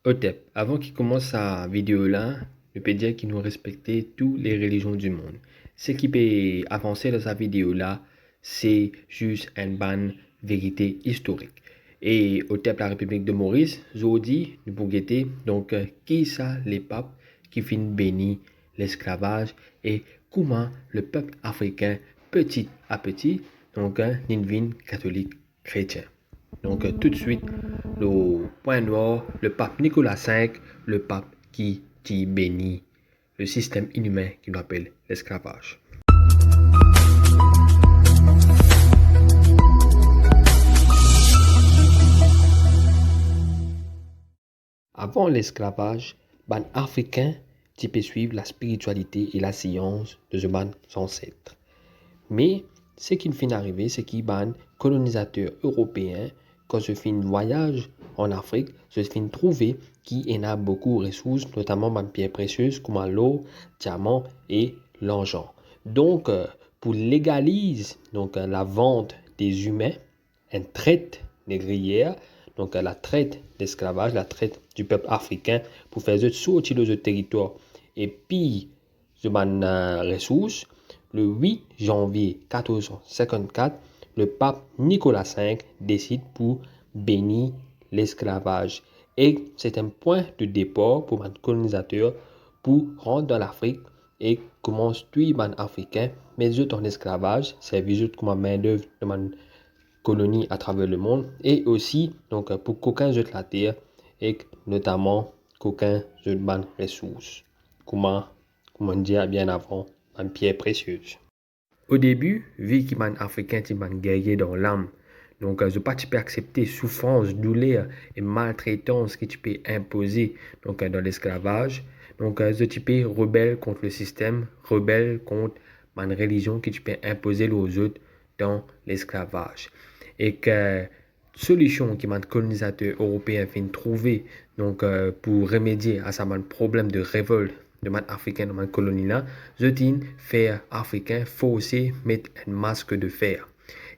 Hotep, avant qu'il commence sa vidéo là, je peux dire qu'il nous respectait toutes les religions du monde. Ce qui peut avancer dans sa vidéo là, c'est juste une bonne vérité historique. Et Hotep, la République de Maurice, Zodi, nous pour guetter, donc qui ça les papes qui finissent béni l'esclavage et comment le peuple africain, petit à petit, donc devient catholique chrétien. Donc tout de suite, le point noir, le pape Nicolas V, le pape qui bénit le système inhumain qu'il appelle l'esclavage. Avant l'esclavage, les Africains peut suivre la spiritualité et la science de ses ancêtres. Mais ce qui finit arrivé, c'est que les colonisateurs européens, quand je fais un voyage en Afrique, je fin trouver qu'il y en a beaucoup de ressources, notamment des pierres précieuses comme l'eau, diamant et l'argent. Donc, pour légaliser la vente des humains, une traite négrière, donc la traite d'esclavage, la traite du peuple africain pour faire sortir de ce territoire et puis de ressources, le 8 janvier 1454, le pape Nicolas V décide pour bénir l'esclavage. Et c'est un point de départ pour les colonisateurs pour rentrer dans l'Afrique et commencer à tuer les Africains, mais eux en esclavage, servir comme main-d'œuvre de la colonie à travers le monde et aussi donc, pour qu'aucun de la terre et notamment qu'aucun de les ressources. Comment dire bien avant, une pierre précieuse. Au début, vu que les Africains sont guerriers dans l'âme, donc je pas tu peux accepter souffrance, douleur et maltraitance que tu peux imposer donc dans l'esclavage. Donc je tu peux rebelle contre le système, rebelle contre une religion que tu peux imposer aux autres dans l'esclavage. Et que solution que les colonisateurs européens viennent trouver donc pour remédier à ce problème de révolte de man africain dans ma colonie là, je dis faire africain forcé mettre un masque de fer.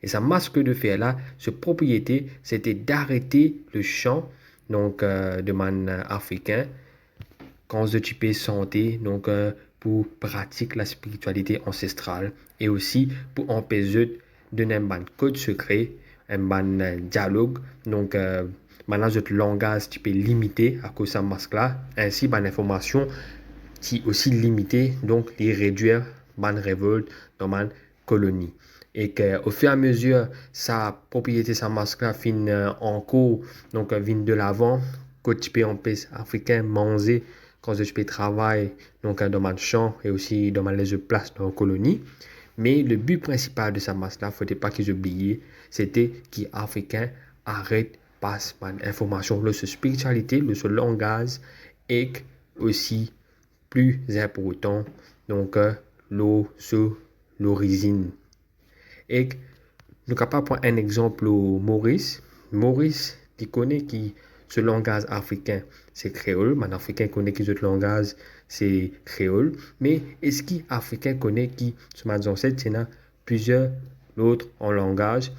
Et ce masque de fer là, sa propriété, c'était d'arrêter le chant donc de man africain quand je type santé donc pour pratiquer la spiritualité ancestrale et aussi pour empêcher de donner un code secret, un dialogue donc maintenant notre langage type limité à cause de ce masque là, ainsi une information qui aussi limité, donc les réduire man révolte dans man colonie. Et qu'au fur et à mesure, sa propriété, sa masque fin en cours, donc vient de l'avant, que tu peux en pays africain manger, quand tu peux travailler donc dans man champ et aussi dans man les places dans la colonie. Mais le but principal de sa masque-là, il ne faut pas qu'ils oublient, c'était que Africains arrêtent passe man information, le spiritualité, le langage et aussi plus important, donc l'eau sur l'origine. Et nous capable prendre un exemple au Maurice. Maurice, qui connaît qui ce langage africain, c'est créole. Man africain connaît qui ce langage, c'est créole. Mais est-ce qu'il africain connaît qui, ce man ancêtre, il y en a plusieurs autres en langage,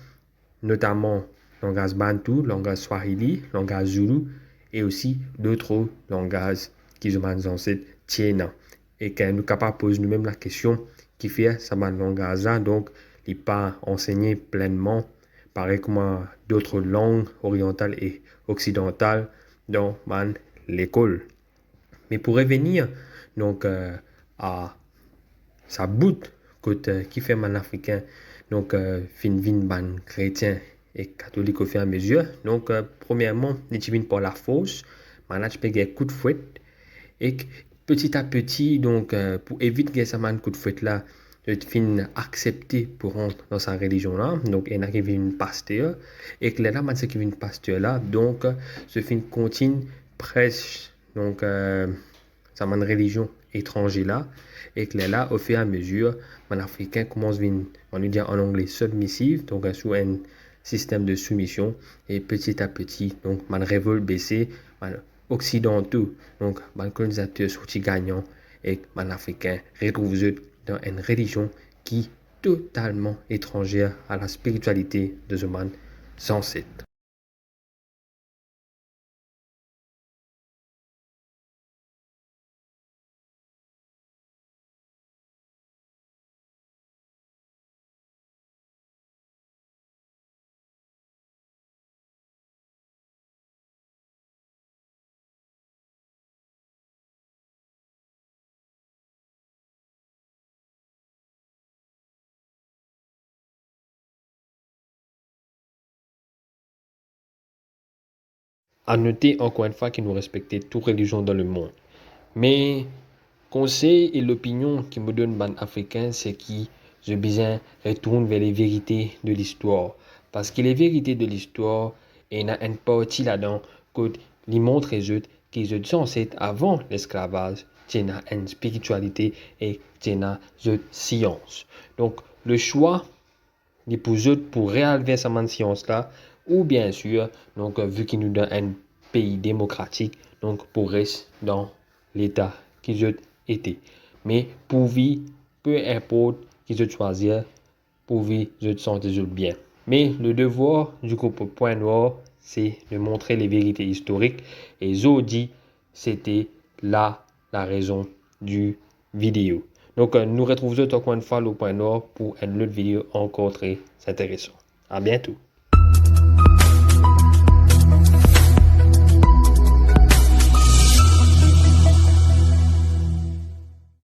notamment langage bantou, langage swahili, langage zulu, et aussi d'autres langages qui sont mes ancêtres tiennent. Et que nous sommes capables de poser nous-mêmes la question qui fait ça langage donc il n'est pas enseigné pleinement pareil comme d'autres langues orientales et occidentales dans l'école. Mais pour revenir donc à sa bout qui fait man africain donc fin ban chrétien et catholique au fur et à mesure. Donc premièrement, les par la force, maintenant tu peux gagner coup de fouet et petit à petit donc pour éviter ça man coup de fouet là, je fin accepter pour rentrer dans sa religion là. Donc il y en a qui viennent pasteur et que là man c'est qui viennent pasteur là, donc ce fin continue prêche donc ça man religion étranger là et que là au fur et à mesure man africain commence on lui dit en anglais submissive donc sous un système de soumission et petit à petit donc man révolte baissé man occidentaux donc man colonisateur sorti gagnant et man africain retrouve dans une religion qui totalement étrangère à la spiritualité de ce man ancêtre. À noter encore une fois qu'il nous respectait toute religion dans le monde. Mais conseil et l'opinion qui me donne ban africain, c'est que je besoin retourne vers les vérités de l'histoire. Parce que les vérités de l'histoire, il y a une partie là-dedans que les montrent les autres qu'ils ont censé avant l'esclavage, il y a une spiritualité et il y a une science. Donc le choix est pour eux pour réaliser cette science-là, ou bien sûr, donc vu qu'ils nous donnent un pays démocratique, donc pour rester dans l'État qu'ils ont été. Mais pour vivre, peu importe qu'ils ont choisi, pour vivre, je sens toujours bien. Mais le devoir du groupe Point Noir, c'est de montrer les vérités historiques. Et Zodi, c'était là la raison du vidéo. Donc, nous retrouvons encore une fois le Point Noir pour une autre vidéo encore très intéressante. À bientôt.